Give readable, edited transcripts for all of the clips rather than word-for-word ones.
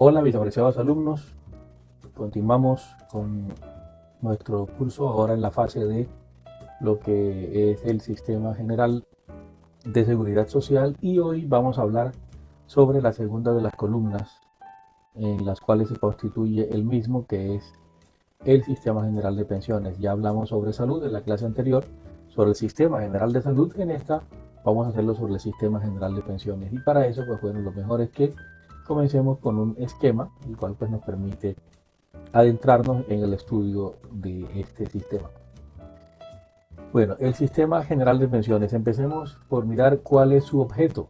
Hola, mis apreciados alumnos. Continuamos con nuestro curso ahora en la fase de lo que es el Sistema General de Seguridad Social y hoy vamos a hablar sobre la segunda de las columnas en las cuales se constituye el mismo, que es el Sistema General de Pensiones. Ya hablamos sobre salud en la clase anterior, sobre el Sistema General de Salud. En esta vamos a hacerlo sobre el Sistema General de Pensiones y para eso pues bueno, lo mejor es que comencemos con un esquema, el cual pues nos permite adentrarnos en el estudio de este sistema. Bueno, el Sistema General de Pensiones. Empecemos por mirar cuál es su objeto.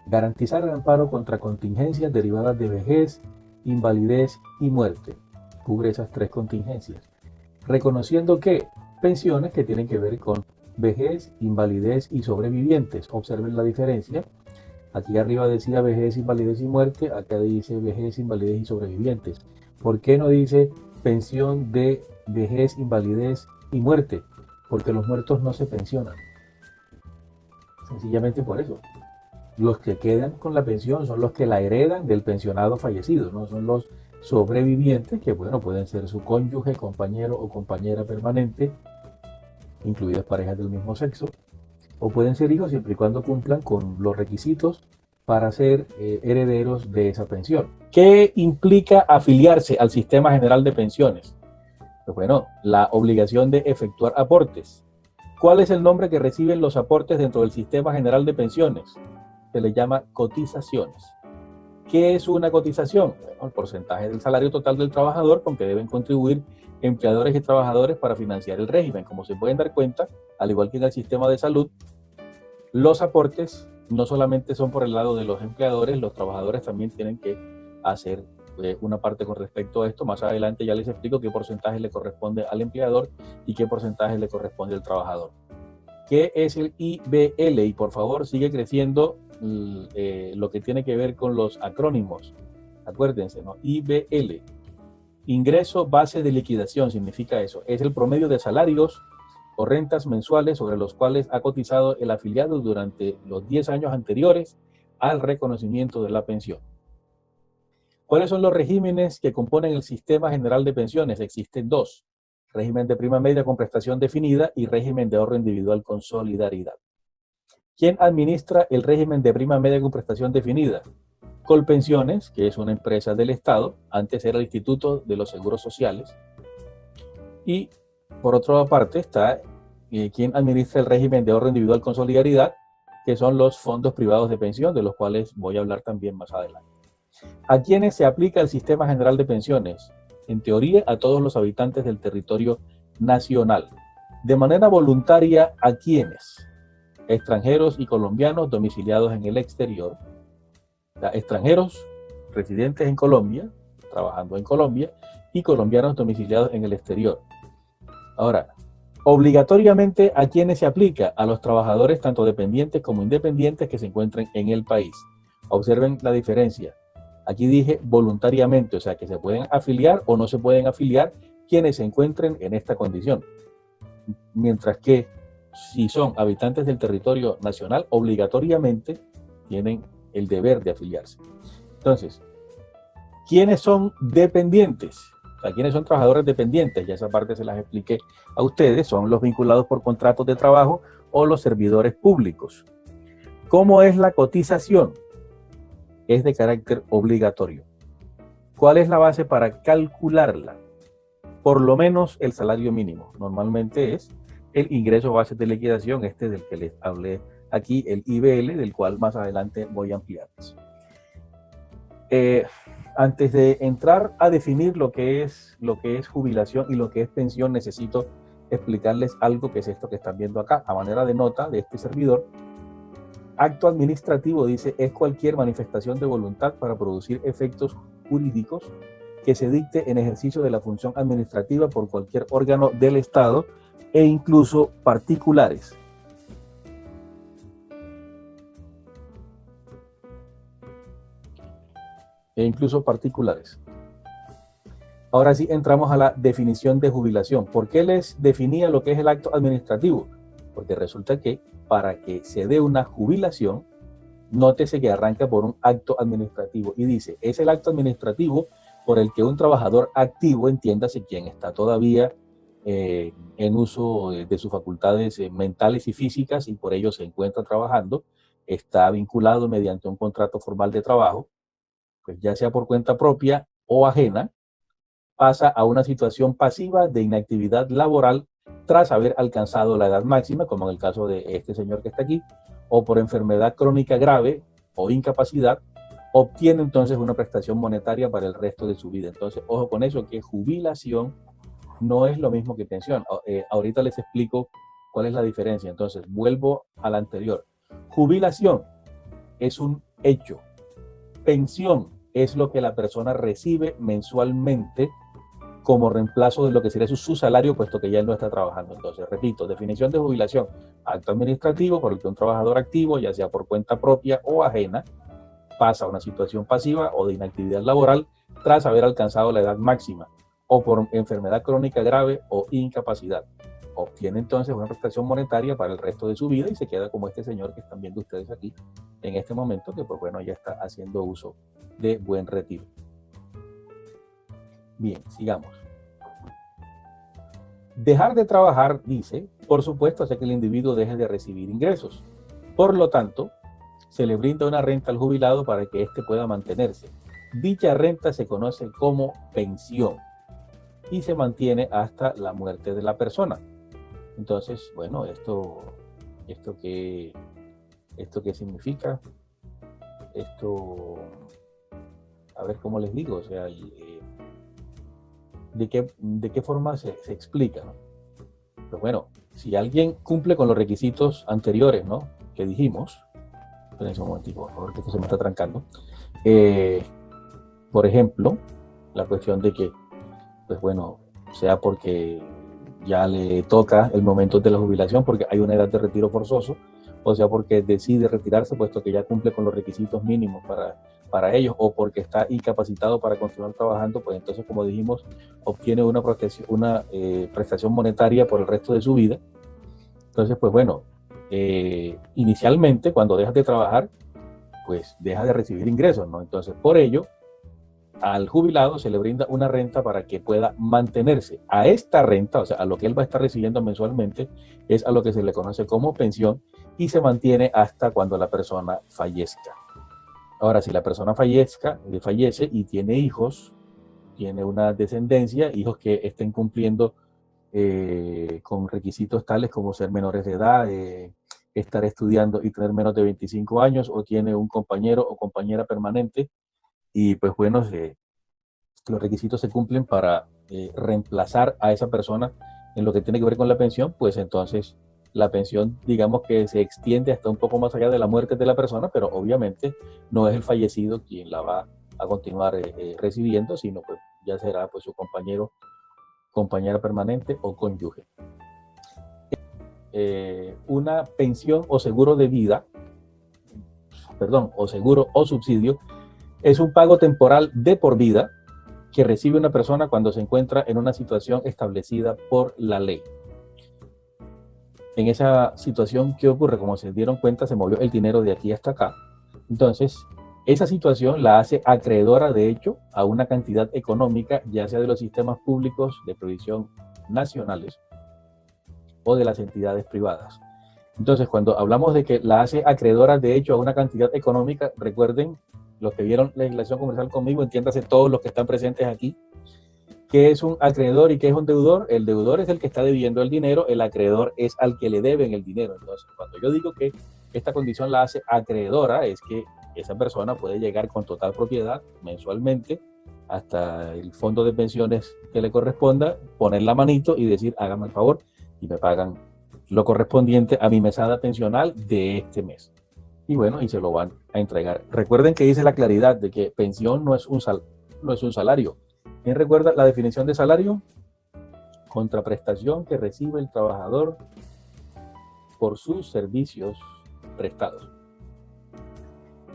Garantizar el amparo contra contingencias derivadas de vejez, invalidez y muerte. Cubre esas tres contingencias. Reconociendo que pensiones que tienen que ver con vejez, invalidez y sobrevivientes. Observen la diferencia. Aquí arriba decía vejez, invalidez y muerte, acá dice vejez, invalidez y sobrevivientes. ¿Por qué no dice pensión de vejez, invalidez y muerte? Porque los muertos no se pensionan. Sencillamente por eso. Los que quedan con la pensión son los que la heredan del pensionado fallecido, no son los sobrevivientes, que bueno, pueden ser su cónyuge, compañero o compañera permanente, incluidas parejas del mismo sexo, o pueden ser hijos siempre y cuando cumplan con los requisitos para ser herederos de esa pensión. ¿Qué implica afiliarse al Sistema General de Pensiones? Pues bueno, la obligación de efectuar aportes. ¿Cuál es el nombre que reciben los aportes dentro del Sistema General de Pensiones? Se le llama cotizaciones. ¿Qué es una cotización? Bueno, el porcentaje del salario total del trabajador con que deben contribuir empleadores y trabajadores para financiar el régimen. Como se pueden dar cuenta, al igual que en el sistema de salud, los aportes no solamente son por el lado de los empleadores, los trabajadores también tienen que hacer una parte con respecto a esto. Más adelante ya les explico qué porcentaje le corresponde al empleador y qué porcentaje le corresponde al trabajador. ¿Qué es el IBL? Y por favor sigue creciendo lo que tiene que ver con los acrónimos. Acuérdense, ¿no? IBL. Ingreso base de liquidación significa eso. Es el promedio de salarios o rentas mensuales sobre los cuales ha cotizado el afiliado durante los 10 años anteriores al reconocimiento de la pensión. ¿Cuáles son los regímenes que componen el Sistema General de Pensiones? Existen dos: régimen de prima media con prestación definida y régimen de ahorro individual con solidaridad. ¿Quién administra el régimen de prima media con prestación definida? Colpensiones, que es una empresa del Estado, antes era el Instituto de los Seguros Sociales, y por otra parte está quien administra el régimen de ahorro individual con solidaridad, que son los fondos privados de pensión, de los cuales voy a hablar también más adelante. ¿A quiénes se aplica el Sistema General de Pensiones? En teoría, a todos los habitantes del territorio nacional. De manera voluntaria, ¿a quiénes? Extranjeros y colombianos domiciliados en el exterior. Extranjeros residentes en Colombia, trabajando en Colombia, y colombianos domiciliados en el exterior. Ahora, obligatoriamente, ¿a quiénes se aplica? A los trabajadores tanto dependientes como independientes que se encuentren en el país. Observen la diferencia. Aquí dije voluntariamente, o sea que se pueden afiliar o no se pueden afiliar quienes se encuentren en esta condición. Mientras que si son habitantes del territorio nacional, obligatoriamente tienen el deber de afiliarse. Entonces, ¿quiénes son dependientes? O sea, ¿quiénes son trabajadores dependientes? Ya esa parte se las expliqué a ustedes. Son los vinculados por contratos de trabajo o los servidores públicos. ¿Cómo es la cotización? Es de carácter obligatorio. ¿Cuál es la base para calcularla? Por lo menos el salario mínimo. Normalmente es el ingreso base de liquidación, del que les hablé aquí, el IBL, del cual más adelante voy a ampliarles. Antes de entrar a definir lo que es jubilación y lo que es pensión, necesito explicarles algo que es esto que están viendo acá, a manera de nota de este servidor. Acto administrativo, dice, es cualquier manifestación de voluntad para producir efectos jurídicos que se dicte en ejercicio de la función administrativa por cualquier órgano del Estado e incluso particulares. Ahora sí entramos a la definición de jubilación. ¿Por qué les definía lo que es el acto administrativo? Porque resulta que para que se dé una jubilación nótese que arranca por un acto administrativo y dice, es el acto administrativo por el que un trabajador activo, entiéndase quien está todavía en uso de sus facultades mentales y físicas y por ello se encuentra trabajando, está vinculado mediante un contrato formal de trabajo, pues ya sea por cuenta propia o ajena, pasa a una situación pasiva de inactividad laboral tras haber alcanzado la edad máxima, como en el caso de este señor que está aquí, o por enfermedad crónica grave o incapacidad, obtiene entonces una prestación monetaria para el resto de su vida. Entonces, ojo con eso, que jubilación no es lo mismo que pensión. Ahorita les explico cuál es la diferencia. Entonces, vuelvo al anterior. Jubilación es un hecho. Pensión es lo que la persona recibe mensualmente como reemplazo de lo que sería su salario, puesto que ya él no está trabajando. Entonces, repito, definición de jubilación, acto administrativo por el que un trabajador activo, ya sea por cuenta propia o ajena, pasa a una situación pasiva o de inactividad laboral tras haber alcanzado la edad máxima o por enfermedad crónica grave o incapacidad. Obtiene entonces una prestación monetaria para el resto de su vida y se queda como este señor que están viendo ustedes aquí en este momento, que pues bueno, ya está haciendo uso de buen retiro. Bien, sigamos. Dejar de trabajar, dice, por supuesto, hace que el individuo deje de recibir ingresos. Por lo tanto, se le brinda una renta al jubilado para que éste pueda mantenerse. Dicha renta se conoce como pensión y se mantiene hasta la muerte de la persona. Entonces, bueno, ¿esto qué significa? Esto, a ver cómo les digo, o sea, ¿de qué forma se explica, ¿no? Pues bueno, si alguien cumple con los requisitos anteriores, ¿no?, que dijimos, espérense un momentico, por favor, que esto se me está trancando. Por ejemplo, la cuestión de que, pues bueno, sea porque ya le toca el momento de la jubilación, porque hay una edad de retiro forzoso, o sea porque decide retirarse, puesto que ya cumple con los requisitos mínimos para ellos, o porque está incapacitado para continuar trabajando, pues entonces, como dijimos, obtiene una prestación monetaria por el resto de su vida. Entonces, pues bueno, inicialmente, cuando dejas de trabajar, pues deja de recibir ingresos, ¿no? Entonces, por ello, al jubilado se le brinda una renta para que pueda mantenerse. A esta renta, o sea, a lo que él va a estar recibiendo mensualmente, es a lo que se le conoce como pensión y se mantiene hasta cuando la persona fallezca. Ahora, si la persona fallece y tiene hijos, tiene una descendencia, hijos que estén cumpliendo con requisitos tales como ser menores de edad, estar estudiando y tener menos de 25 años, o tiene un compañero o compañera permanente, y pues bueno, los requisitos se cumplen para reemplazar a esa persona en lo que tiene que ver con la pensión, pues entonces la pensión, digamos que se extiende hasta un poco más allá de la muerte de la persona, pero obviamente no es el fallecido quien la va a continuar recibiendo, sino pues ya será pues su compañero, compañera permanente o cónyuge. Una pensión o seguro de vida, o seguro o subsidio, es un pago temporal de por vida que recibe una persona cuando se encuentra en una situación establecida por la ley. En esa situación, ¿qué ocurre? Como se dieron cuenta, se movió el dinero de aquí hasta acá. Entonces, esa situación la hace acreedora, de hecho, a una cantidad económica, ya sea de los sistemas públicos de previsión nacionales o de las entidades privadas. Entonces, cuando hablamos de que la hace acreedora, de hecho, a una cantidad económica, recuerden, los que vieron legislación comercial conmigo, entiéndase todos los que están presentes aquí, ¿qué es un acreedor y qué es un deudor? El deudor es el que está debiendo el dinero, el acreedor es al que le deben el dinero. Entonces, cuando yo digo que esta condición la hace acreedora, es que esa persona puede llegar con total propiedad mensualmente hasta el fondo de pensiones que le corresponda, poner la manito y decir, hágame el favor y me pagan lo correspondiente a mi mesada pensional de este mes. Y bueno, y se lo van a entregar. Recuerden que dice la claridad de que pensión no es un salario. ¿Quién recuerda la definición de salario? Contraprestación que recibe el trabajador por sus servicios prestados.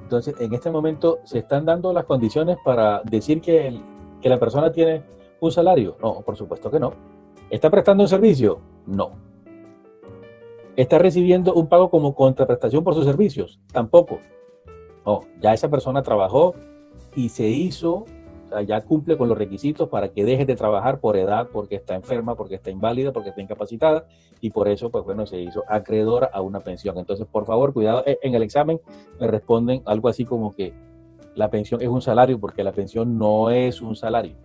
Entonces, en este momento se están dando las condiciones para decir que la persona tiene un salario. No, por supuesto que no. ¿Está prestando un servicio? No. ¿Está recibiendo un pago como contraprestación por sus servicios? Tampoco. No, ya esa persona trabajó y se hizo, o sea, ya cumple con los requisitos para que deje de trabajar por edad, porque está enferma, porque está inválida, porque está incapacitada, y por eso, pues bueno, se hizo acreedora a una pensión. Entonces, por favor, cuidado, en el examen me responden algo así como que la pensión es un salario, porque la pensión no es un salario.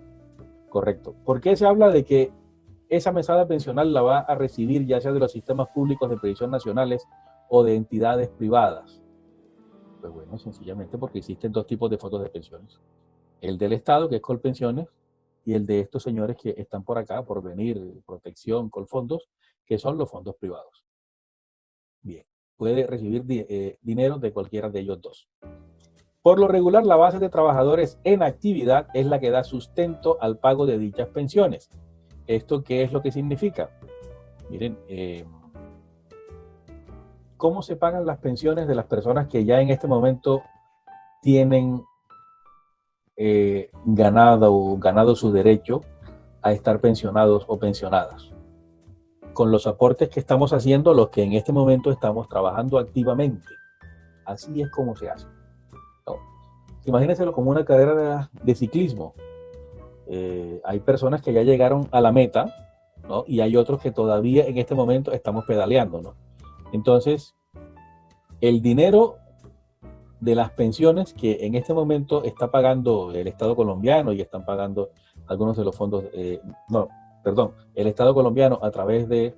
Correcto. ¿Por qué se habla de que esa mesada pensional la va a recibir ya sea de los sistemas públicos de previsión nacionales o de entidades privadas? Pues bueno, sencillamente porque existen dos tipos de fondos de pensiones. El del Estado, que es Colpensiones, y el de estos señores que están por acá, por venir, protección, Colfondos, que son los fondos privados. Bien, puede recibir dinero de cualquiera de ellos dos. Por lo regular, la base de trabajadores en actividad es la que da sustento al pago de dichas pensiones. ¿Esto qué es lo que significa? Miren, ¿cómo se pagan las pensiones de las personas que ya en este momento tienen ganado su derecho a estar pensionados o pensionadas? Con los aportes que estamos haciendo, los que en este momento estamos trabajando activamente. Así es como se hace, ¿no? Imagínenselo como una carrera de ciclismo. Hay personas que ya llegaron a la meta, ¿no? Y hay otros que todavía en este momento estamos pedaleando, ¿no? Entonces, el dinero de las pensiones que en este momento está pagando el Estado colombiano y están pagando algunos de los fondos, el Estado colombiano a través de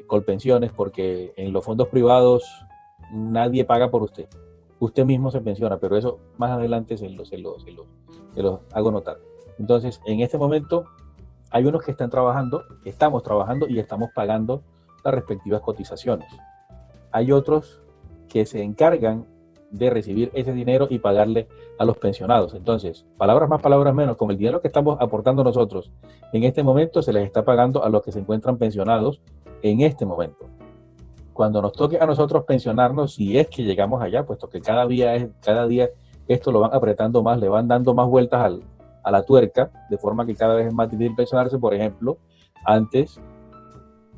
Colpensiones, porque en los fondos privados nadie paga por usted. Usted mismo se pensiona, pero eso más adelante se los hago notar. Entonces, en este momento hay unos que estamos trabajando y estamos pagando las respectivas cotizaciones. Hay otros que se encargan de recibir ese dinero y pagarle a los pensionados. Entonces, palabras más, palabras menos, con el dinero que estamos aportando nosotros, en este momento se les está pagando a los que se encuentran pensionados en este momento. Cuando nos toque a nosotros pensionarnos, si es que llegamos allá, puesto que cada día esto lo van apretando más, le van dando más vueltas a la tuerca, de forma que cada vez es más difícil pensionarse. Por ejemplo, antes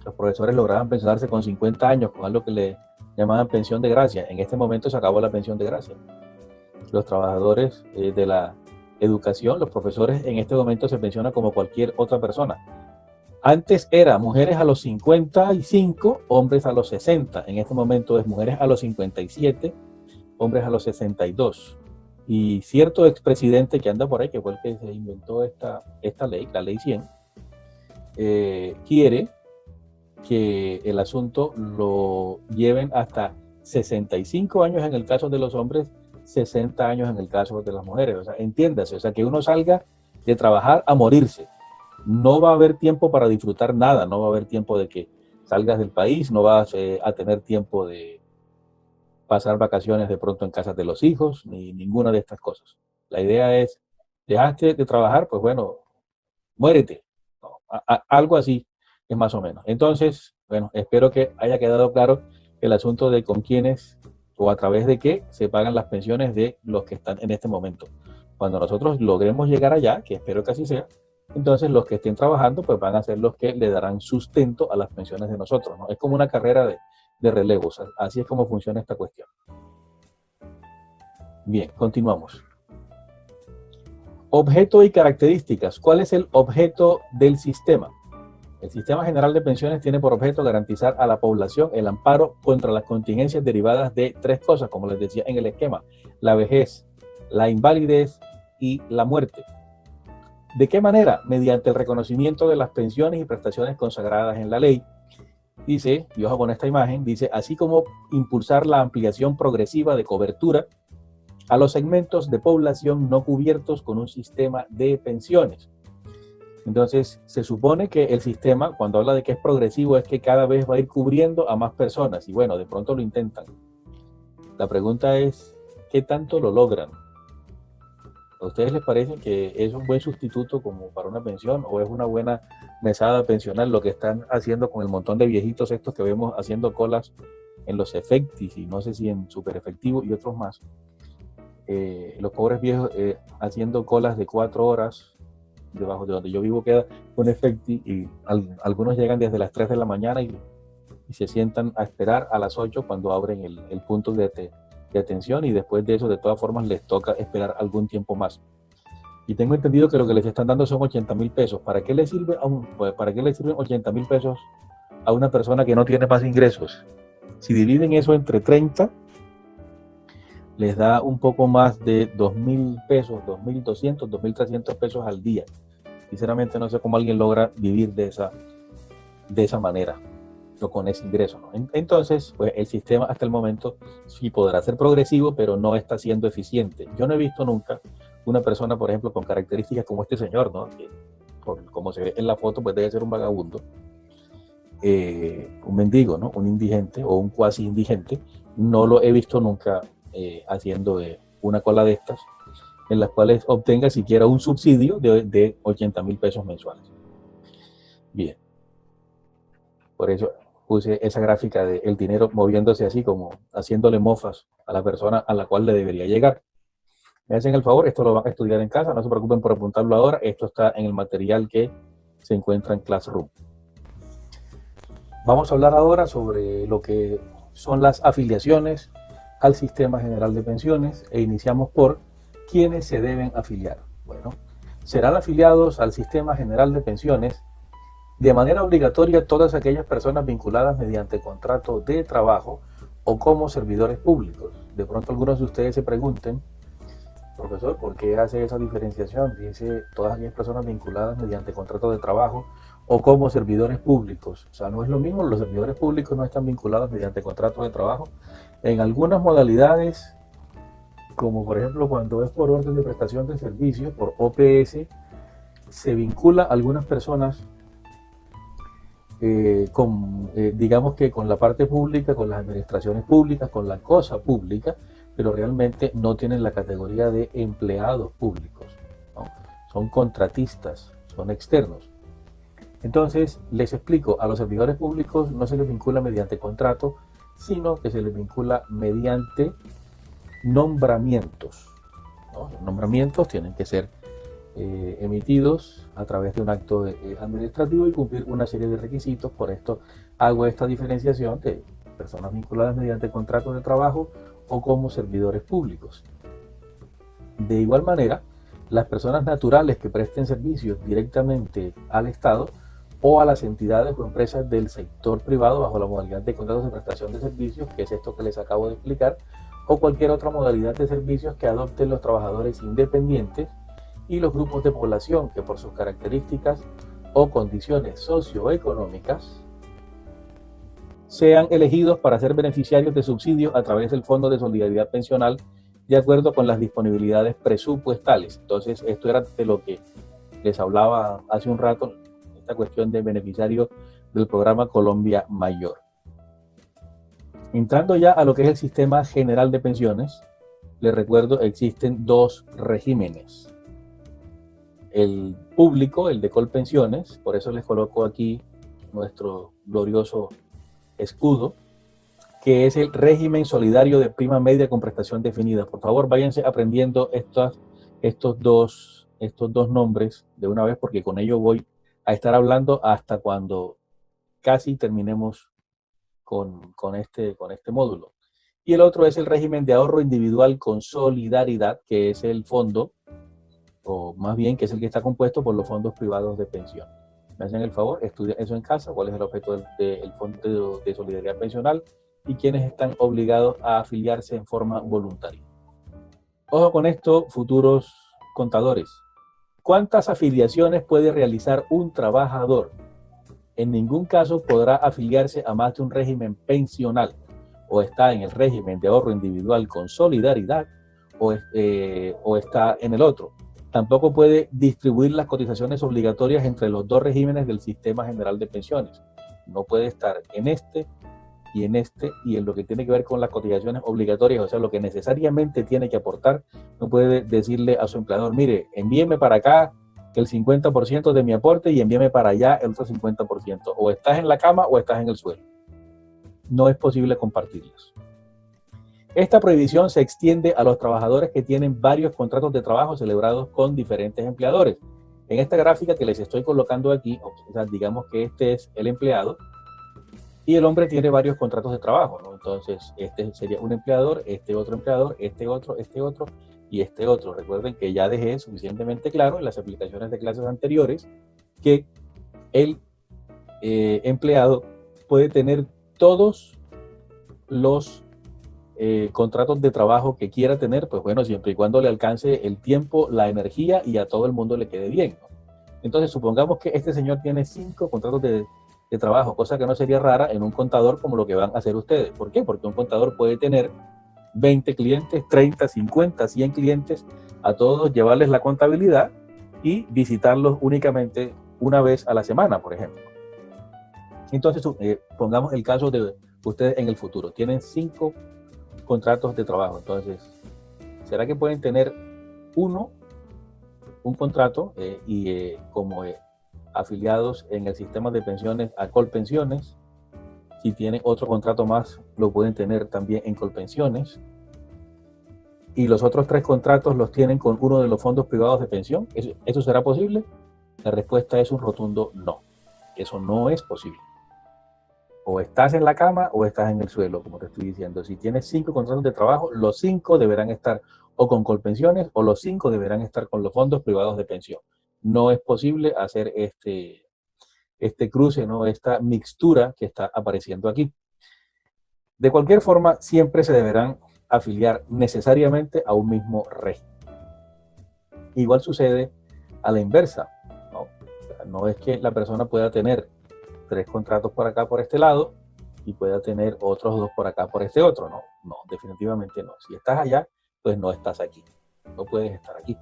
los profesores lograban pensionarse con 50 años, con algo que le llamaban pensión de gracia. En este momento se acabó la pensión de gracia. Los trabajadores de la educación, los profesores, en este momento se pensionan como cualquier otra persona. Antes era mujeres a los 55, hombres a los 60. En este momento es mujeres a los 57, hombres a los 62. Y cierto expresidente que anda por ahí, que fue el que se inventó esta ley, la ley 100, quiere que el asunto lo lleven hasta 65 años en el caso de los hombres, 60 años en el caso de las mujeres. O sea, entiéndase, o sea, que uno salga de trabajar a morirse. No va a haber tiempo para disfrutar nada, no va a haber tiempo de que salgas del país, no vas a tener tiempo de pasar vacaciones de pronto en casa de los hijos, ni ninguna de estas cosas. La idea es, dejaste de trabajar, pues bueno, muérete. No, algo así es más o menos. Entonces, bueno, espero que haya quedado claro el asunto de con quiénes o a través de qué se pagan las pensiones de los que están en este momento. Cuando nosotros logremos llegar allá, que espero que así sea, entonces los que estén trabajando pues van a ser los que le darán sustento a las pensiones de nosotros, ¿no? Es como una carrera de relevos, así es como funciona esta cuestión. Bien, continuamos. Objeto y características. ¿Cuál es el objeto del sistema? El Sistema General de Pensiones tiene por objeto garantizar a la población el amparo contra las contingencias derivadas de tres cosas, como les decía en el esquema: la vejez, la invalidez y la muerte. ¿De qué manera? Mediante el reconocimiento de las pensiones y prestaciones consagradas en la ley. Dice, y ojo con esta imagen, dice, así como impulsar la ampliación progresiva de cobertura a los segmentos de población no cubiertos con un sistema de pensiones. Entonces, se supone que el sistema, cuando habla de que es progresivo, es que cada vez va a ir cubriendo a más personas. Y bueno, de pronto lo intentan. La pregunta es, ¿qué tanto lo logran? ¿A ustedes les parece que es un buen sustituto como para una pensión o es una buena mesada pensional lo que están haciendo con el montón de viejitos estos que vemos haciendo colas en los efectis y no sé si en super efectivo y otros más? Los pobres viejos haciendo colas de 4 horas. Debajo de donde yo vivo queda un efecti y algunos llegan desde las 3 de la mañana y se sientan a esperar a las 8 cuando abren el punto de de atención y después de eso, de todas formas, les toca esperar algún tiempo más. Y tengo entendido que lo que les están dando son 80.000 pesos. ¿Para qué le sirve para qué le sirven 80.000 pesos a una persona que no tiene más ingresos? Si dividen eso entre 30, les da un poco más de 2.000 pesos, 2.200, 2.300 pesos al día. Sinceramente no sé cómo alguien logra vivir de esa manera o con ese ingreso, ¿no? Entonces, pues el sistema hasta el momento sí podrá ser progresivo, pero no está siendo eficiente. Yo no he visto nunca una persona, por ejemplo, con características como este señor, ¿no? Que, como se ve en la foto, pues debe ser un vagabundo, un mendigo, ¿no? Un indigente o un cuasi indigente. No lo he visto nunca haciendo una cola de estas, en las cuales obtenga siquiera un subsidio de 80.000 pesos mensuales. Bien, por eso puse esa gráfica de el dinero moviéndose así, como haciéndole mofas a la persona a la cual le debería llegar. Me hacen el favor, esto lo van a estudiar en casa, no se preocupen por apuntarlo ahora, esto está en el material que se encuentra en Classroom. Vamos a hablar ahora sobre lo que son las afiliaciones al Sistema General de Pensiones e iniciamos por quiénes se deben afiliar. Bueno, serán afiliados al Sistema General de Pensiones de manera obligatoria todas aquellas personas vinculadas mediante contrato de trabajo o como servidores públicos. De pronto algunos de ustedes se pregunten, profesor, ¿por qué hace esa diferenciación? Dice todas aquellas personas vinculadas mediante contrato de trabajo o como servidores públicos. O sea, no es lo mismo, los servidores públicos no están vinculados mediante contrato de trabajo. En algunas modalidades, como por ejemplo cuando es por orden de prestación de servicios, por OPS, se vincula a algunas personas digamos que con la parte pública, con las administraciones públicas, con la cosa pública, pero realmente no tienen la categoría de empleados públicos, ¿no? Son contratistas, son externos. Entonces, les explico, a los servidores públicos no se les vincula mediante contrato, sino que se les vincula mediante nombramientos, ¿no? Los nombramientos tienen que ser emitidos a través de un acto administrativo y cumplir una serie de requisitos. Por esto hago esta diferenciación de personas vinculadas mediante contratos de trabajo o como servidores públicos. De igual manera, las personas naturales que presten servicios directamente al Estado o a las entidades o empresas del sector privado bajo la modalidad de contratos de prestación de servicios, que es esto que les acabo de explicar, o cualquier otra modalidad de servicios que adopten los trabajadores independientes y los grupos de población que por sus características o condiciones socioeconómicas sean elegidos para ser beneficiarios de subsidios a través del Fondo de Solidaridad Pensional de acuerdo con las disponibilidades presupuestales. Entonces, esto era de lo que les hablaba hace un rato, esta cuestión de beneficiarios del programa Colombia Mayor. Entrando ya a lo que es el Sistema General de Pensiones, les recuerdo, existen dos regímenes. El público, el de Colpensiones, por eso les coloco aquí nuestro glorioso escudo, que es el régimen solidario de prima media con prestación definida. Por favor, váyanse aprendiendo estos dos nombres de una vez, porque con ello voy a estar hablando hasta cuando casi terminemos con este módulo. Y el otro es el régimen de ahorro individual con solidaridad, que es el fondo, o más bien que es el que está compuesto por los fondos privados de pensión. Me hacen el favor, estudien eso en casa, cuál es el objeto del Fondo de Solidaridad Pensional y quiénes están obligados a afiliarse en forma voluntaria. Ojo con esto, futuros contadores. ¿Cuántas afiliaciones puede realizar un trabajador? En ningún caso podrá afiliarse a más de un régimen pensional. O está en el régimen de ahorro individual con solidaridad o está en el otro. Tampoco puede distribuir las cotizaciones obligatorias entre los dos regímenes del Sistema General de Pensiones. No puede estar en este y en lo que tiene que ver con las cotizaciones obligatorias, o sea, lo que necesariamente tiene que aportar. No puede decirle a su empleador, mire, envíeme para acá el 50% de mi aporte y envíeme para allá el otro 50%. O estás en la cama o estás en el suelo. No es posible compartirlas. Esta prohibición se extiende a los trabajadores que tienen varios contratos de trabajo celebrados con diferentes empleadores. En esta gráfica que les estoy colocando aquí, o sea, digamos que este es el empleado Y el hombre tiene varios contratos de trabajo, ¿no? Entonces, este sería un empleador, este otro empleador, este otro y este otro. Recuerden que ya dejé suficientemente claro en las aplicaciones de clases anteriores que el empleado puede tener todos los contratos de trabajo que quiera tener, pues bueno, siempre y cuando le alcance el tiempo, la energía y a todo el mundo le quede bien, ¿no? Entonces, supongamos que este señor tiene 5 contratos de trabajo, cosa que no sería rara en un contador como lo que van a hacer ustedes. ¿Por qué? Porque un contador puede tener 20 clientes, 30, 50, 100 clientes, a todos llevarles la contabilidad y visitarlos únicamente una vez a la semana, por ejemplo. Entonces, pongamos el caso de ustedes en el futuro. Tienen 5 contratos de trabajo. Entonces, ¿será que pueden tener un contrato como afiliados en el sistema de pensiones a Colpensiones? Si tienen otro contrato más, lo pueden tener también en Colpensiones. Y los otros 3 contratos los tienen con uno de los fondos privados de pensión. ¿Eso será posible? La respuesta es un rotundo no. Eso no es posible. O estás en la cama o estás en el suelo, como te estoy diciendo. Si tienes 5 contratos de trabajo, los 5 deberán estar o con Colpensiones o los 5 deberán estar con los fondos privados de pensión. No es posible hacer este cruce, ¿no? Esta mixtura que está apareciendo aquí. De cualquier forma, siempre se deberán afiliar necesariamente a un mismo régimen. Igual sucede a la inversa, ¿no? No es que la persona pueda tener 3 contratos por acá, por este lado, y pueda tener otros 2 por acá, por este otro. No, no, definitivamente no. Si estás allá, pues no estás aquí. No puedes estar aquí.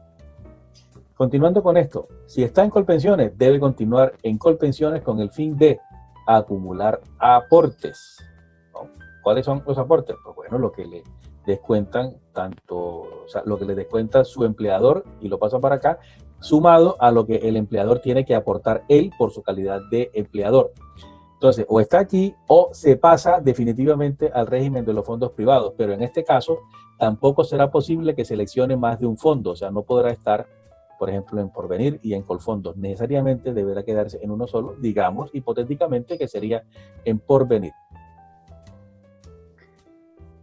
Continuando con esto, si está en Colpensiones, debe continuar en Colpensiones con el fin de acumular aportes, ¿no? ¿Cuáles son los aportes? Pues bueno, lo que le descuentan lo que le descuenta su empleador y lo pasa para acá, sumado a lo que el empleador tiene que aportar él por su calidad de empleador. Entonces, o está aquí o se pasa definitivamente al régimen de los fondos privados, pero en este caso tampoco será posible que seleccione más de un fondo, o sea, no podrá estar, por ejemplo, en Porvenir y en Colfondos. Necesariamente deberá quedarse en uno solo, digamos, hipotéticamente, que sería en Porvenir.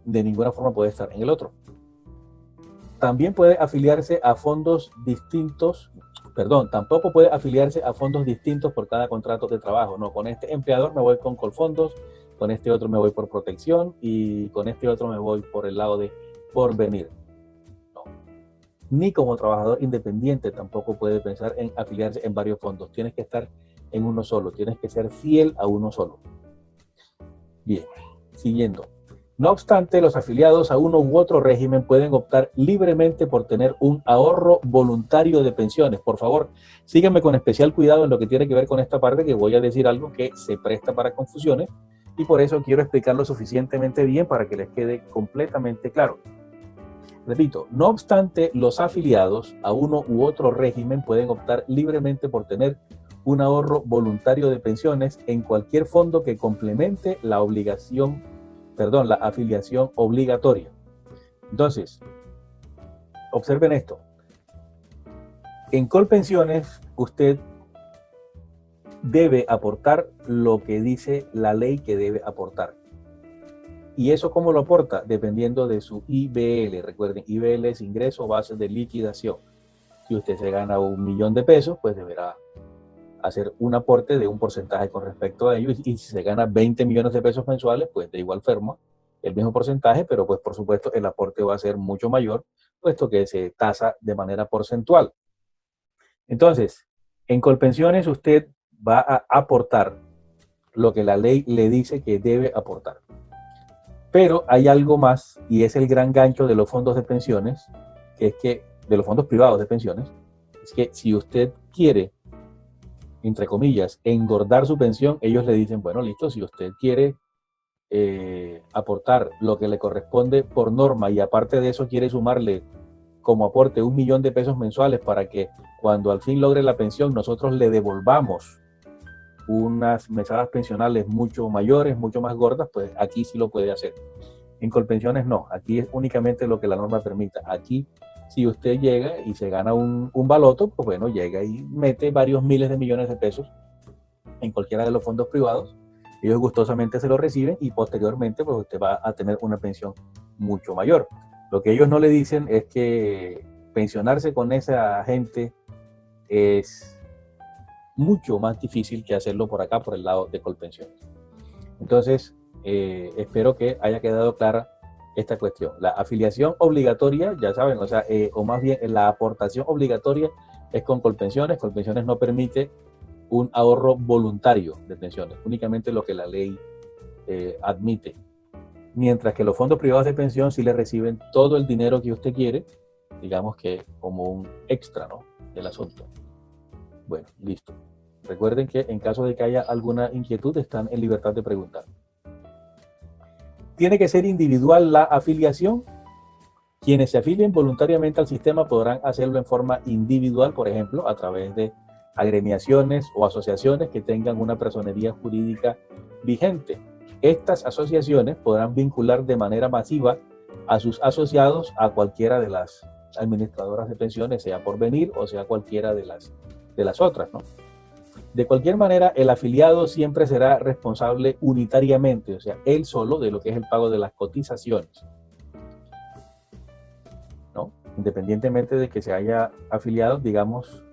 De ninguna forma puede estar en el otro. También puede afiliarse a fondos distintos, tampoco puede afiliarse a fondos distintos por cada contrato de trabajo. No, con este empleador me voy con Colfondos, con este otro me voy por protección y con este otro me voy por el lado de Porvenir. No. Ni como trabajador independiente tampoco puede pensar en afiliarse en varios fondos. Tienes que estar en uno solo, tienes que ser fiel a uno solo. Bien, siguiendo. No obstante, los afiliados a uno u otro régimen pueden optar libremente por tener un ahorro voluntario de pensiones. Por favor, síganme con especial cuidado en lo que tiene que ver con esta parte, que voy a decir algo que se presta para confusiones y por eso quiero explicarlo suficientemente bien para que les quede completamente claro. Repito, no obstante, los afiliados a uno u otro régimen pueden optar libremente por tener un ahorro voluntario de pensiones en cualquier fondo que complemente la afiliación obligatoria. Entonces, observen esto. En Colpensiones, usted debe aportar lo que dice la ley que debe aportar. ¿Y eso cómo lo aporta? Dependiendo de su IBL. Recuerden, IBL es ingreso base de liquidación. Si usted se gana 1 millón de pesos, pues deberá hacer un aporte de un porcentaje con respecto a ello. Y si se gana 20 millones de pesos mensuales, pues de igual forma, el mismo porcentaje, pero pues por supuesto el aporte va a ser mucho mayor, puesto que se tasa de manera porcentual. Entonces, en Colpensiones usted va a aportar lo que la ley le dice que debe aportar. Pero hay algo más, y es el gran gancho de los fondos de pensiones, que es que, de los fondos privados de pensiones, es que si usted quiere, entre comillas, engordar su pensión, ellos le dicen, bueno, listo, si usted quiere aportar lo que le corresponde por norma y aparte de eso quiere sumarle como aporte 1 millón de pesos mensuales para que cuando al fin logre la pensión nosotros le devolvamos unas mesadas pensionales mucho mayores, mucho más gordas, pues aquí sí lo puede hacer. En Colpensiones no, aquí es únicamente lo que la norma permita. Aquí, si usted llega y se gana un baloto, pues bueno, llega y mete varios miles de millones de pesos en cualquiera de los fondos privados Ellos gustosamente se lo reciben y posteriormente pues usted va a tener una pensión mucho mayor. Lo que ellos no le dicen es que pensionarse con esa gente es mucho más difícil que hacerlo por acá, por el lado de Colpensiones. Entonces, espero que haya quedado clara esta cuestión. La afiliación obligatoria, ya saben, o sea, o más bien la aportación obligatoria es con Colpensiones. Colpensiones no permite un ahorro voluntario de pensiones, únicamente lo que la ley admite. Mientras que los fondos privados de pensión sí le reciben todo el dinero que usted quiere, digamos que como un extra, ¿no?, del asunto. Bueno, listo. Recuerden que en caso de que haya alguna inquietud, están en libertad de preguntar. Tiene que ser individual la afiliación. Quienes se afilien voluntariamente al sistema podrán hacerlo en forma individual, por ejemplo, a través de agremiaciones o asociaciones que tengan una personería jurídica vigente. Estas asociaciones podrán vincular de manera masiva a sus asociados a cualquiera de las administradoras de pensiones, sea Porvenir o sea cualquiera de las otras, ¿no? De cualquier manera, el afiliado siempre será responsable unitariamente, o sea, él solo, de lo que es el pago de las cotizaciones, ¿no? Independientemente de que se haya afiliado, digamos,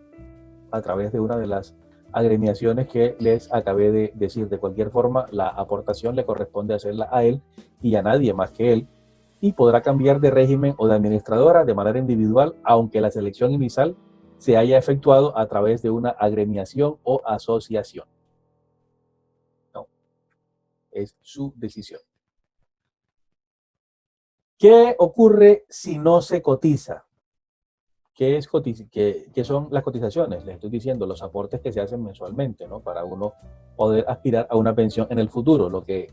a través de una de las agremiaciones que les acabé de decir. De cualquier forma, la aportación le corresponde hacerla a él y a nadie más que él, y podrá cambiar de régimen o de administradora de manera individual, aunque la selección inicial se haya efectuado a través de una agremiación o asociación. No, es su decisión. ¿Qué ocurre si no se cotiza? ¿Qué son las cotizaciones? Les estoy diciendo los aportes que se hacen mensualmente, ¿no?, para uno poder aspirar a una pensión en el futuro, lo que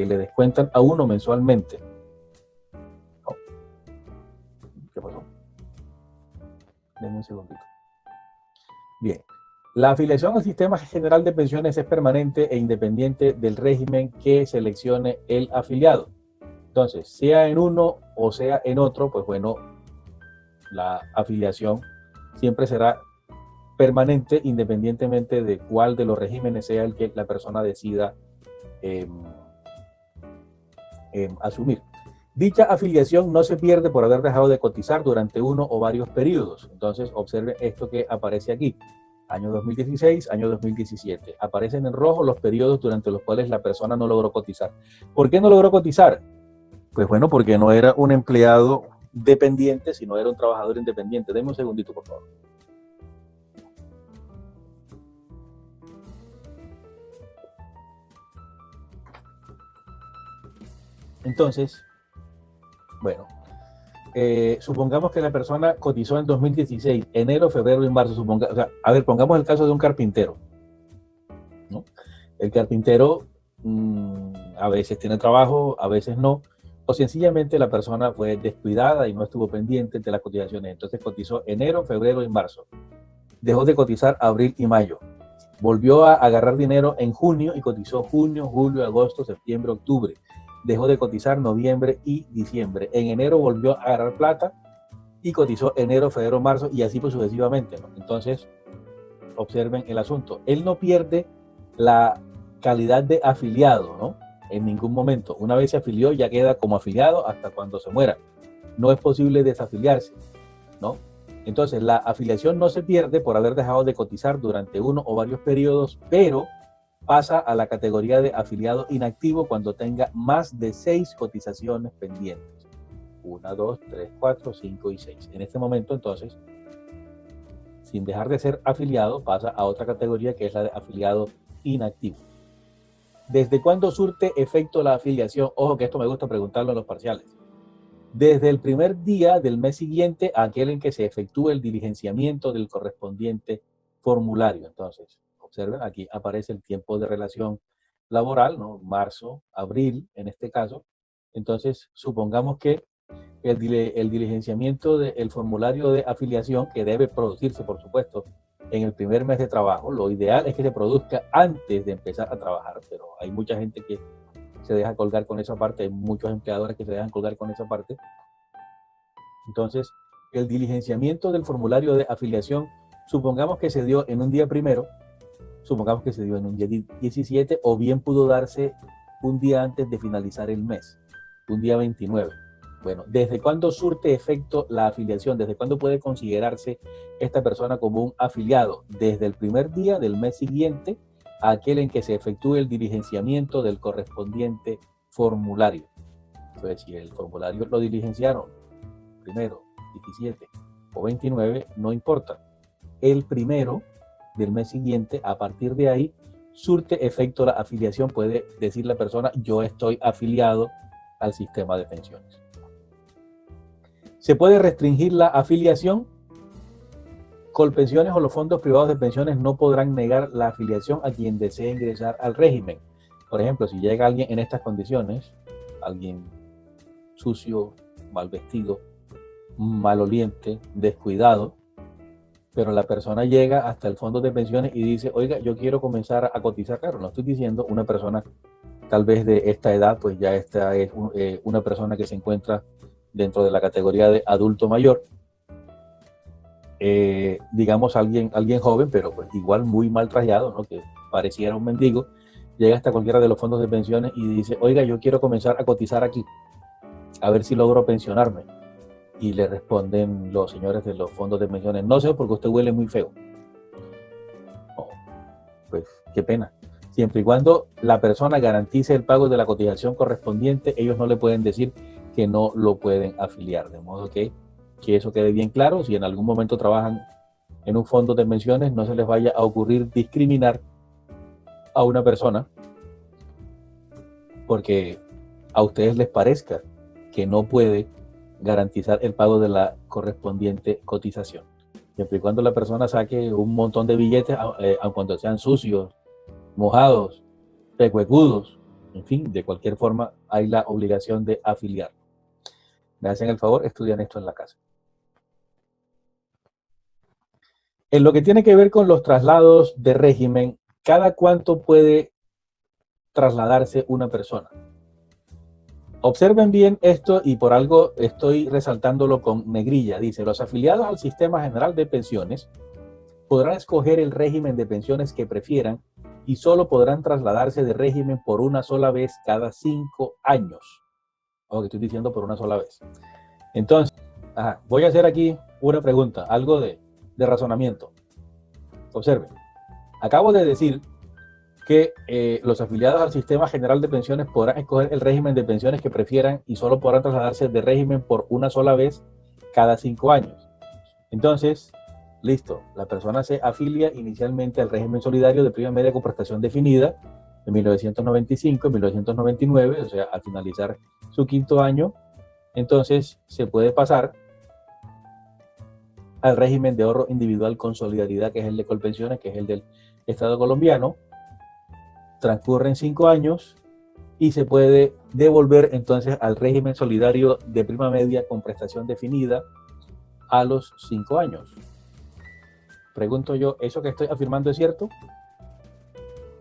le descuentan a uno mensualmente. Oh, ¿qué pasó? Denme un segundito. Bien. La afiliación al Sistema General de Pensiones es permanente e independiente del régimen que seleccione el afiliado. Entonces, sea en uno o sea en otro, pues bueno, la afiliación siempre será permanente independientemente de cuál de los regímenes sea el que la persona decida asumir. Dicha afiliación no se pierde por haber dejado de cotizar durante uno o varios periodos. Entonces, observe esto que aparece aquí. Año 2016, año 2017. Aparecen en rojo los periodos durante los cuales la persona no logró cotizar. ¿Por qué no logró cotizar? Pues bueno, porque no era un empleado dependiente, sino era un trabajador independiente. Deme un segundito, por favor. Entonces, bueno, supongamos que la persona cotizó en 2016, enero, febrero y marzo. O sea, a ver, pongamos el caso de un carpintero, ¿no? El carpintero a veces tiene trabajo, a veces no, o sencillamente la persona fue descuidada y no estuvo pendiente de las cotizaciones. Entonces cotizó enero, febrero y marzo. Dejó de cotizar abril y mayo. Volvió a agarrar dinero en junio y cotizó junio, julio, agosto, septiembre, octubre. Dejó de cotizar noviembre y diciembre. En enero volvió a agarrar plata y cotizó enero, febrero, marzo y así pues sucesivamente, ¿no? Entonces, observen el asunto. Él no pierde la calidad de afiliado, ¿no?, en ningún momento. Una vez se afilió, ya queda como afiliado hasta cuando se muera. No es posible desafiliarse, ¿no? Entonces, la afiliación no se pierde por haber dejado de cotizar durante uno o varios periodos, pero pasa a la categoría de afiliado inactivo cuando tenga más de 6 cotizaciones pendientes. 1, 2, 3, 4, 5 y 6. En este momento, entonces, sin dejar de ser afiliado, pasa a otra categoría que es la de afiliado inactivo. ¿Desde cuándo surte efecto la afiliación? Ojo que esto me gusta preguntarlo en los parciales. Desde el primer día del mes siguiente a aquel en que se efectúe el diligenciamiento del correspondiente formulario. Entonces, observen, aquí aparece el tiempo de relación laboral, ¿no?, marzo, abril, en este caso. Entonces, supongamos que el diligenciamiento del formulario de afiliación, que debe producirse, por supuesto, en el primer mes de trabajo. Lo ideal es que se produzca antes de empezar a trabajar, pero hay mucha gente que se deja colgar con esa parte, hay muchos empleadores que se dejan colgar con esa parte. Entonces, el diligenciamiento del formulario de afiliación, supongamos que se dio en un día primero, supongamos que se dio en un día 17, o bien pudo darse un día antes de finalizar el mes, un día 29. Bueno, ¿desde cuándo surte efecto la afiliación? ¿Desde cuándo puede considerarse esta persona como un afiliado? Desde el primer día del mes siguiente a aquel en que se efectúe el diligenciamiento del correspondiente formulario. Entonces, si el formulario lo diligenciaron primero, 17 o 29, no importa. El primero del mes siguiente, a partir de ahí, surte efecto la afiliación. Puede decir la persona, yo estoy afiliado al sistema de pensiones. ¿Se puede restringir la afiliación? Colpensiones o los fondos privados de pensiones no podrán negar la afiliación a quien desee ingresar al régimen. Por ejemplo, si llega alguien en estas condiciones, alguien sucio, mal vestido, maloliente, descuidado, pero la persona llega hasta el fondo de pensiones y dice, oiga, yo quiero comenzar a cotizar. Claro, no estoy diciendo una persona tal vez de esta edad, pues ya esta es una persona que se encuentra dentro de la categoría de adulto mayor, digamos alguien joven, pero pues igual muy mal trajeado, ¿no? Que pareciera un mendigo, llega hasta cualquiera de los fondos de pensiones y dice, oiga, yo quiero comenzar a cotizar aquí, a ver si logro pensionarme. Y le responden los señores de los fondos de pensiones, no sé, porque usted huele muy feo. Oh, pues qué pena. Siempre y cuando la persona garantice el pago de la cotización correspondiente, ellos no le pueden decir que no lo pueden afiliar. De modo que eso quede bien claro. Si en algún momento trabajan en un fondo de pensiones, no se les vaya a ocurrir discriminar a una persona porque a ustedes les parezca que no puede garantizar el pago de la correspondiente cotización. Siempre y cuando la persona saque un montón de billetes, aun cuando sean sucios, mojados, pecuecudos, en fin, de cualquier forma hay la obligación de afiliar. Me hacen el favor, estudian esto en la casa. En lo que tiene que ver con los traslados de régimen, ¿cada cuánto puede trasladarse una persona? Observen bien esto y por algo estoy resaltándolo con negrilla. Dice, los afiliados al Sistema General de Pensiones podrán escoger el régimen de pensiones que prefieran y solo podrán trasladarse de régimen por una sola vez cada 5 años. Ojo que estoy diciendo por una sola vez. Entonces, voy a hacer aquí una pregunta, algo de razonamiento. Observen, acabo de decir que los afiliados al Sistema General de Pensiones podrán escoger el régimen de pensiones que prefieran y solo podrán trasladarse de régimen por una sola vez cada 5 años. Entonces, listo, la persona se afilia inicialmente al régimen solidario de prima media con prestación definida en 1995, 1999, o sea, al finalizar su 5.º año, entonces se puede pasar al régimen de ahorro individual con solidaridad, que es el de Colpensiones, que es el del Estado colombiano. Transcurren 5 años y se puede devolver entonces al régimen solidario de prima media con prestación definida a los 5 años. Pregunto yo, ¿eso que estoy afirmando es cierto?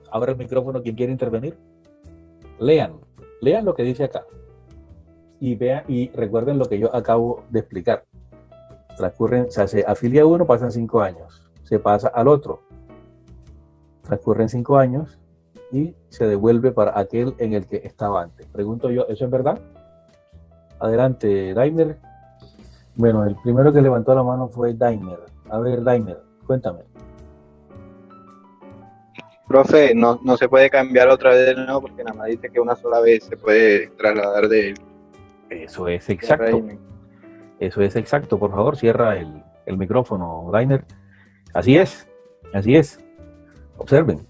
Abra el micrófono quien quiere intervenir. Lean lo que dice acá. Y vean y recuerden lo que yo acabo de explicar. Transcurren, se afilia uno, pasan 5 años. Se pasa al otro. Transcurren 5 años y se devuelve para aquel en el que estaba antes. Pregunto yo, ¿eso es verdad? Adelante, Daimler. Bueno, el primero que levantó la mano fue Daimler. A ver, Daimler, cuéntame. Profe, no se puede cambiar otra vez de nuevo porque nada más dice que una sola vez se puede trasladar de él. Eso es exacto. Eso es exacto. Por favor, cierra el micrófono, Daimler. Así es. Observen.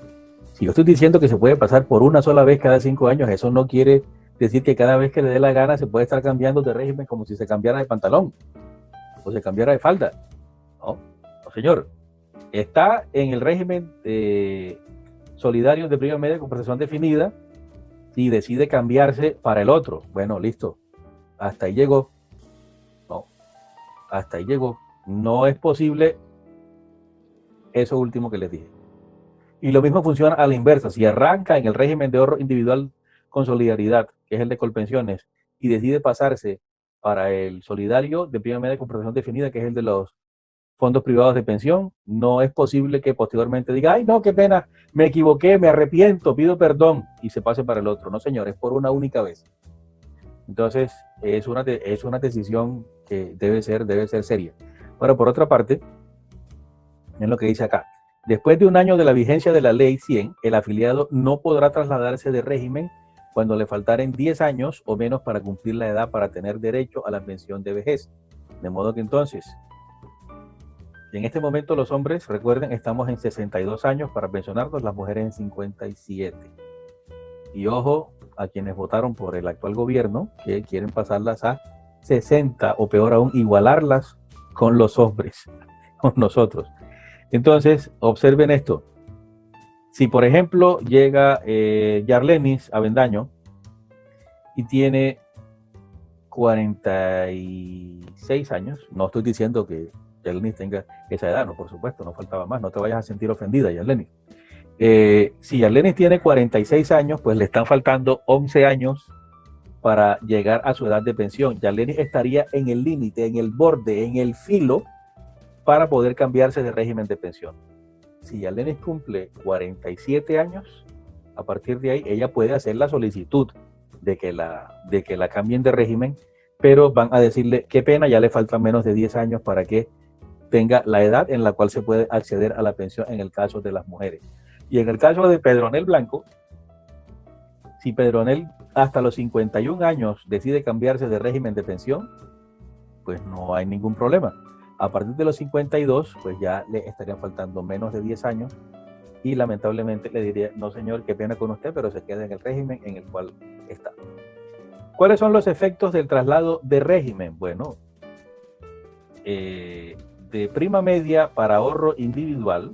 Si yo estoy diciendo que se puede pasar por una sola vez cada 5 años, eso no quiere decir que cada vez que le dé la gana se puede estar cambiando de régimen como si se cambiara de pantalón o se cambiara de falda. No, señor. Está en el régimen solidario de prima media con prestación definida y decide cambiarse para el otro. Bueno, listo. Hasta ahí llegó. No. Hasta ahí llegó. No es posible eso último que les dije. Y lo mismo funciona a la inversa. Si arranca en el régimen de ahorro individual con solidaridad, que es el de Colpensiones, y decide pasarse para el solidario de prima media con prestación definida, que es el de los fondos privados de pensión, no es posible que posteriormente diga, ay, no, qué pena, me equivoqué, me arrepiento, pido perdón, y se pase para el otro. No, señor, es por una única vez. Entonces, es una decisión que debe ser seria. Ahora, por otra parte, es lo que dice acá. Después de un año de la vigencia de la Ley 100, el afiliado no podrá trasladarse de régimen cuando le faltaren 10 años o menos para cumplir la edad para tener derecho a la pensión de vejez. De modo que entonces, en este momento los hombres, recuerden, estamos en 62 años para pensionarnos, las mujeres en 57. Y ojo a quienes votaron por el actual gobierno, que quieren pasarlas a 60 o peor aún, igualarlas con los hombres, con nosotros. Entonces, observen esto. Si, por ejemplo, llega Yarlenis Avendaño y tiene 46 años, no estoy diciendo que Yarlenis tenga esa edad, no, por supuesto, no faltaba más, no te vayas a sentir ofendida, Yarlenis. Si Yarlenis tiene 46 años, pues le están faltando 11 años para llegar a su edad de pensión. Yarlenis estaría en el límite, en el borde, en el filo, para poder cambiarse de régimen de pensión. Si Yarlenis cumple 47 años, a partir de ahí ella puede hacer la solicitud de que la cambien de régimen, pero van a decirle, qué pena, ya le faltan menos de 10 años para que tenga la edad en la cual se puede acceder a la pensión en el caso de las mujeres. Y en el caso de Pedronel Blanco, si Pedronel hasta los 51 años decide cambiarse de régimen de pensión, pues no hay ningún problema. A partir de los 52, pues ya le estarían faltando menos de 10 años y lamentablemente le diría, no señor, qué pena con usted, pero se queda en el régimen en el cual está. ¿Cuáles son los efectos del traslado de régimen? Bueno, de prima media para ahorro individual,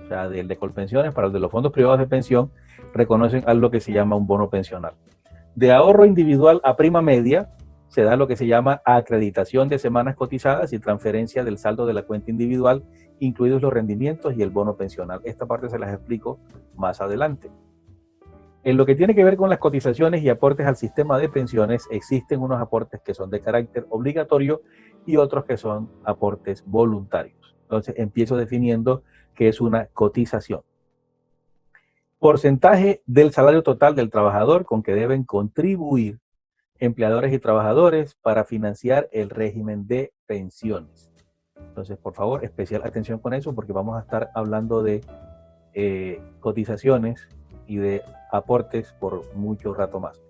o sea, del de Colpensiones para el de los fondos privados de pensión, reconocen algo que se llama un bono pensional. De ahorro individual a prima media, se da lo que se llama acreditación de semanas cotizadas y transferencia del saldo de la cuenta individual, incluidos los rendimientos y el bono pensional. Esta parte se las explico más adelante. En lo que tiene que ver con las cotizaciones y aportes al sistema de pensiones, existen unos aportes que son de carácter obligatorio y otros que son aportes voluntarios. Entonces, empiezo definiendo qué es una cotización. Porcentaje del salario total del trabajador con que deben contribuir empleadores y trabajadores para financiar el régimen de pensiones. Entonces, por favor, especial atención con eso porque vamos a estar hablando de cotizaciones y de aportes por mucho rato más.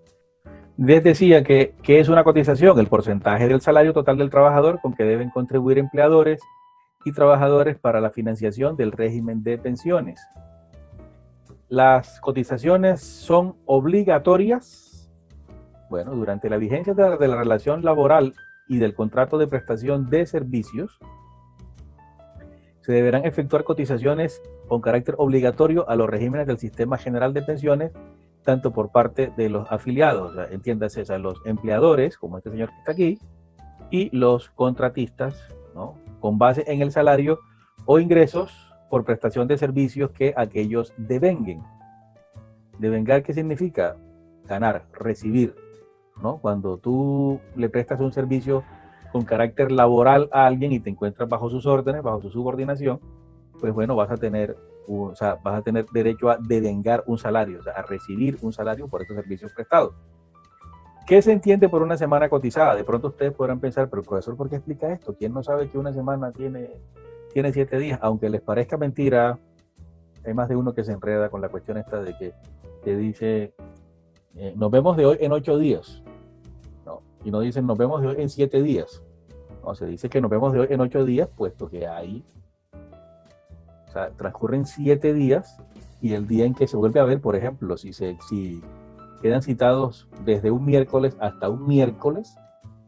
Les decía que ¿qué es una cotización? El porcentaje del salario total del trabajador con que deben contribuir empleadores y trabajadores para la financiación del régimen de pensiones. Las cotizaciones son obligatorias. Bueno, durante la vigencia de la relación laboral y del contrato de prestación de servicios, se deberán efectuar cotizaciones con carácter obligatorio a los regímenes del Sistema General de Pensiones, tanto por parte de los afiliados, o sea, entiéndase, o sea, los empleadores, como este señor que está aquí, y los contratistas, ¿no?, con base en el salario o ingresos por prestación de servicios que aquellos devenguen. Devengar, ¿qué significa? Ganar, recibir, ¿no? Cuando tú le prestas un servicio con carácter laboral a alguien y te encuentras bajo sus órdenes, bajo su subordinación, pues bueno, vas a tener derecho a devengar un salario, o sea, a recibir un salario por estos servicios prestados. ¿Qué se entiende por una semana cotizada? De pronto ustedes podrán pensar, pero profesor, ¿por qué explica esto? ¿Quién no sabe que una semana tiene 7 días? Aunque les parezca mentira, hay más de uno que se enreda con la cuestión esta de que dice, nos vemos de hoy en 8 días. No, y no dicen nos vemos de hoy en 7 días. No, se dice que nos vemos de hoy en 8 días, puesto que ahí, o sea, transcurren 7 días y el día en que se vuelve a ver, por ejemplo, si quedan citados desde un miércoles hasta un miércoles,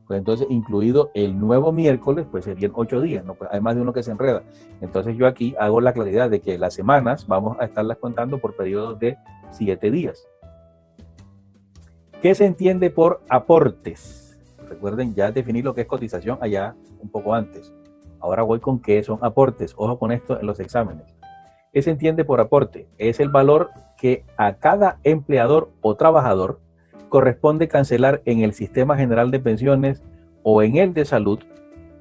pues entonces incluido el nuevo miércoles, pues serían 8 días, ¿no? Pues hay más de uno que se enreda. Entonces yo aquí hago la claridad de que las semanas vamos a estarlas contando por periodos de 7 días. ¿Qué se entiende por aportes? Recuerden, ya definí lo que es cotización allá un poco antes. Ahora voy con qué son aportes. Ojo con esto en los exámenes. ¿Qué se entiende por aporte? Es el valor que a cada empleador o trabajador corresponde cancelar en el Sistema General de Pensiones o en el de Salud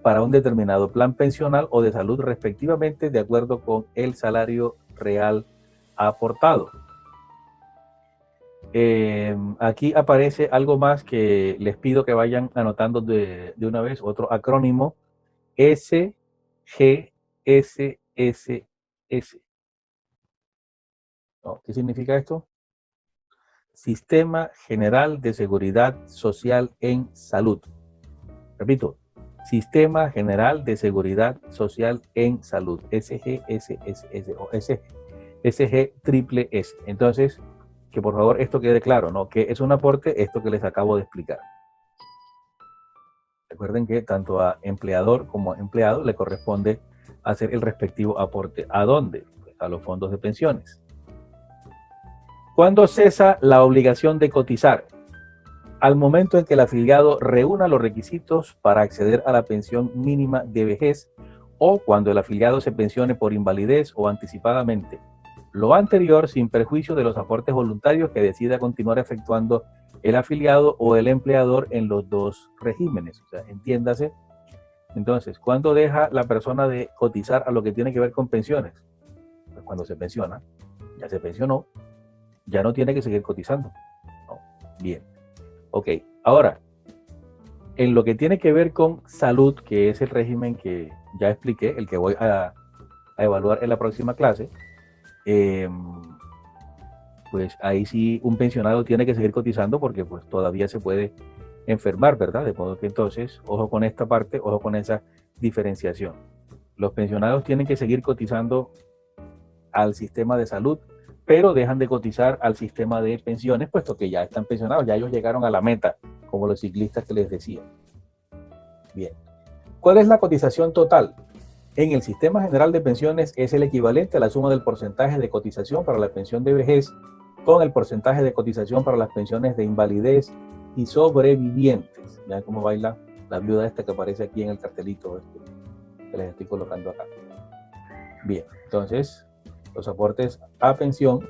para un determinado plan pensional o de salud respectivamente de acuerdo con el salario real aportado. Aquí aparece algo más que les pido que vayan anotando de una vez, otro acrónimo, SGSSS. ¿No? ¿Qué significa esto? Sistema General de Seguridad Social en Salud. Repito, Sistema General de Seguridad Social en Salud, SGSSS o SG. Entonces, que por favor esto quede claro, ¿no? Que es un aporte, esto que les acabo de explicar. Recuerden que tanto a empleador como a empleado le corresponde hacer el respectivo aporte. ¿A dónde? Pues a los fondos de pensiones. ¿Cuándo cesa la obligación de cotizar? Al momento en que el afiliado reúna los requisitos para acceder a la pensión mínima de vejez o cuando el afiliado se pensione por invalidez o anticipadamente. Lo anterior sin perjuicio de los aportes voluntarios que decida continuar efectuando el afiliado o el empleador en los dos regímenes. O sea, entiéndase. Entonces, ¿cuándo deja la persona de cotizar a lo que tiene que ver con pensiones? Pues cuando se pensiona. Ya se pensionó, ya no tiene que seguir cotizando. No. Bien. Ok, ahora, en lo que tiene que ver con salud, que es el régimen que ya expliqué, el que voy a evaluar en la próxima clase, pues ahí sí un pensionado tiene que seguir cotizando porque pues todavía se puede enfermar, ¿verdad? De modo que entonces, ojo con esta parte, ojo con esa diferenciación. Los pensionados tienen que seguir cotizando al sistema de salud, pero dejan de cotizar al sistema de pensiones, puesto que ya están pensionados, ya ellos llegaron a la meta, como los ciclistas que les decía. Bien. ¿Cuál es la cotización total? En el sistema general de pensiones es el equivalente a la suma del porcentaje de cotización para la pensión de vejez con el porcentaje de cotización para las pensiones de invalidez y sobrevivientes. Vean cómo baila la viuda esta que aparece aquí en el cartelito que les estoy colocando acá. Bien, entonces los aportes a pensión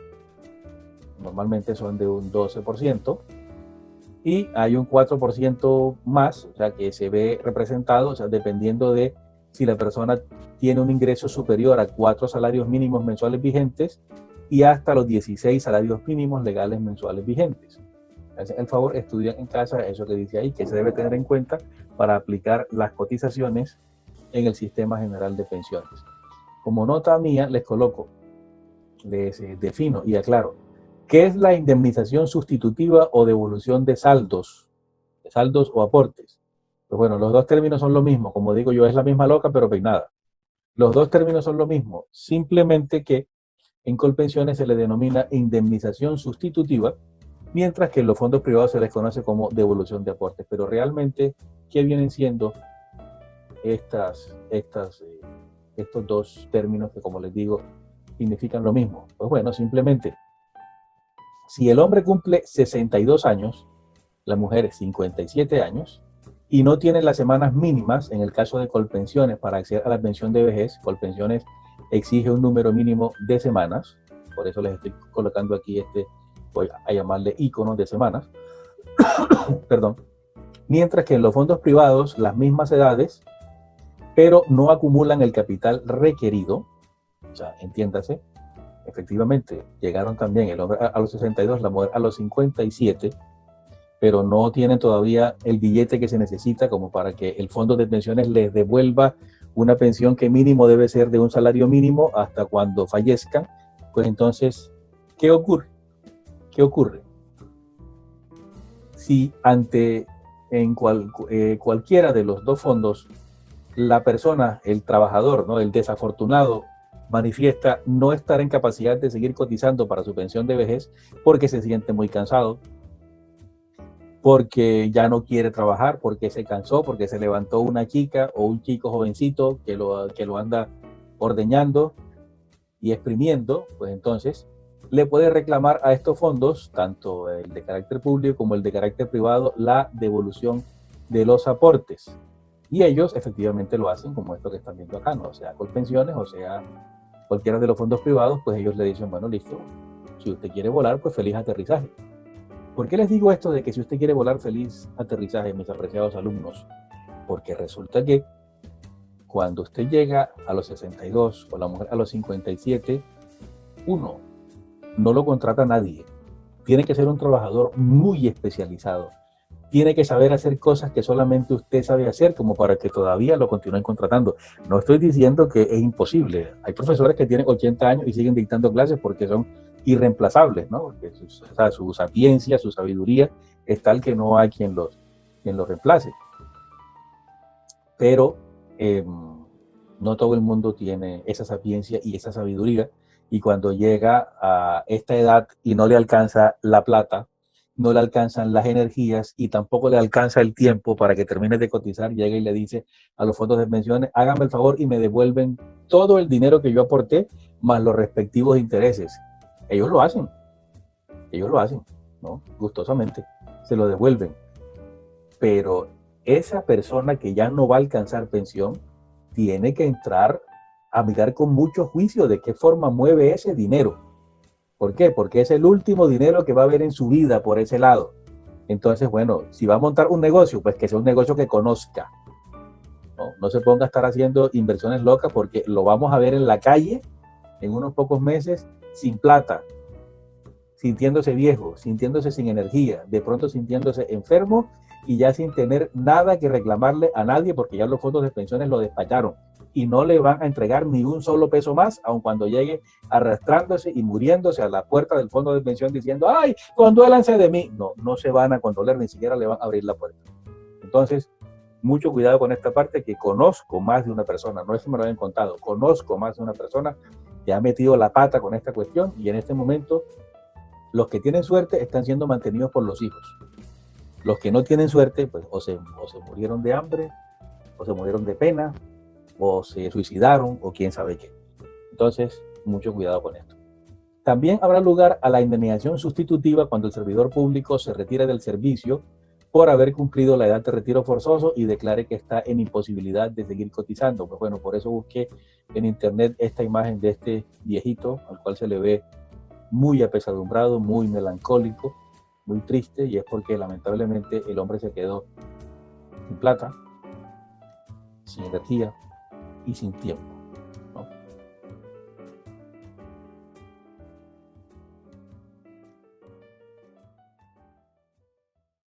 normalmente son de un 12% y hay un 4% más, o sea, que se ve representado, o sea, dependiendo de si la persona tiene un ingreso superior a 4 salarios mínimos mensuales vigentes y hasta los 16 salarios mínimos legales mensuales vigentes. Entonces, el favor, estudien en casa eso que dice ahí, que se debe tener en cuenta para aplicar las cotizaciones en el sistema general de pensiones. Como nota mía, les coloco, les defino y aclaro, ¿qué es la indemnización sustitutiva o devolución de saldos o aportes? Pues bueno, los dos términos son lo mismo, como digo yo, es la misma loca pero peinada. Los dos términos son lo mismo, simplemente que en Colpensiones se le denomina indemnización sustitutiva, mientras que en los fondos privados se les conoce como devolución de aportes. Pero realmente, ¿qué vienen siendo estos dos términos que, como les digo, significan lo mismo? Pues bueno, simplemente, si el hombre cumple 62 años, la mujer 57 años, y no tiene las semanas mínimas, en el caso de Colpensiones, para acceder a la pensión de vejez, Colpensiones exige un número mínimo de semanas, por eso les estoy colocando aquí voy a llamarle icono de semanas, perdón, mientras que en los fondos privados las mismas edades, pero no acumulan el capital requerido, o sea, entiéndase, efectivamente, llegaron también el hombre a los 62, la mujer a los 57, pero no tienen todavía el billete que se necesita como para que el fondo de pensiones les devuelva una pensión que mínimo debe ser de un salario mínimo hasta cuando fallezcan. Pues entonces, ¿qué ocurre? ¿Qué ocurre? Si cualquiera de los dos fondos, la persona, el trabajador, ¿no? El desafortunado, manifiesta no estar en capacidad de seguir cotizando para su pensión de vejez porque se siente muy cansado, porque ya no quiere trabajar, porque se cansó, porque se levantó una chica o un chico jovencito que lo anda ordeñando y exprimiendo, pues entonces le puede reclamar a estos fondos, tanto el de carácter público como el de carácter privado, la devolución de los aportes. Y ellos efectivamente lo hacen como esto que están viendo acá, ¿no? O sea, Colpensiones, o sea, cualquiera de los fondos privados, pues ellos le dicen, bueno, listo, si usted quiere volar, pues feliz aterrizaje. ¿Por qué les digo esto de que si usted quiere volar, feliz aterrizaje, mis apreciados alumnos? Porque resulta que cuando usted llega a los 62 o la mujer a los 57, uno, no lo contrata nadie. Tiene que ser un trabajador muy especializado. Tiene que saber hacer cosas que solamente usted sabe hacer como para que todavía lo continúen contratando. No estoy diciendo que es imposible. Hay profesores que tienen 80 años y siguen dictando clases porque son irreemplazables, ¿no? Porque su sapiencia, su sabiduría es tal que no hay quien los reemplace. Pero no todo el mundo tiene esa sapiencia y esa sabiduría, y cuando llega a esta edad y no le alcanza la plata, no le alcanzan las energías y tampoco le alcanza el tiempo para que termine de cotizar, llega y le dice a los fondos de pensiones: háganme el favor y me devuelven todo el dinero que yo aporté más los respectivos intereses. Ellos lo hacen, ¿no? Gustosamente, se lo devuelven. Pero esa persona que ya no va a alcanzar pensión tiene que entrar a mirar con mucho juicio de qué forma mueve ese dinero. ¿Por qué? Porque es el último dinero que va a haber en su vida por ese lado. Entonces, bueno, si va a montar un negocio, pues que sea un negocio que conozca. No se ponga a estar haciendo inversiones locas, porque lo vamos a ver en la calle en unos pocos meses sin plata, sintiéndose viejo, sintiéndose sin energía, de pronto sintiéndose enfermo y ya sin tener nada que reclamarle a nadie, porque ya los fondos de pensiones lo despacharon y no le van a entregar ni un solo peso más, aun cuando llegue arrastrándose y muriéndose a la puerta del fondo de pensión diciendo: ¡ay, conduélanse de mí! No se van a condoler, ni siquiera le van a abrir la puerta. Entonces, mucho cuidado con esta parte, que conozco más de una persona, no es que me lo hayan contado, conozco más de una persona que ha metido la pata con esta cuestión, y en este momento los que tienen suerte están siendo mantenidos por los hijos. Los que no tienen suerte, pues o se murieron de hambre, o se murieron de pena, o se suicidaron, o quién sabe qué. Entonces, mucho cuidado con esto. También habrá lugar a la indemnización sustitutiva cuando el servidor público se retire del servicio por haber cumplido la edad de retiro forzoso y declare que está en imposibilidad de seguir cotizando. Pues bueno, por eso busqué en internet esta imagen de este viejito, al cual se le ve muy apesadumbrado, muy melancólico, muy triste, y es porque lamentablemente el hombre se quedó sin plata, sin energía y sin tiempo.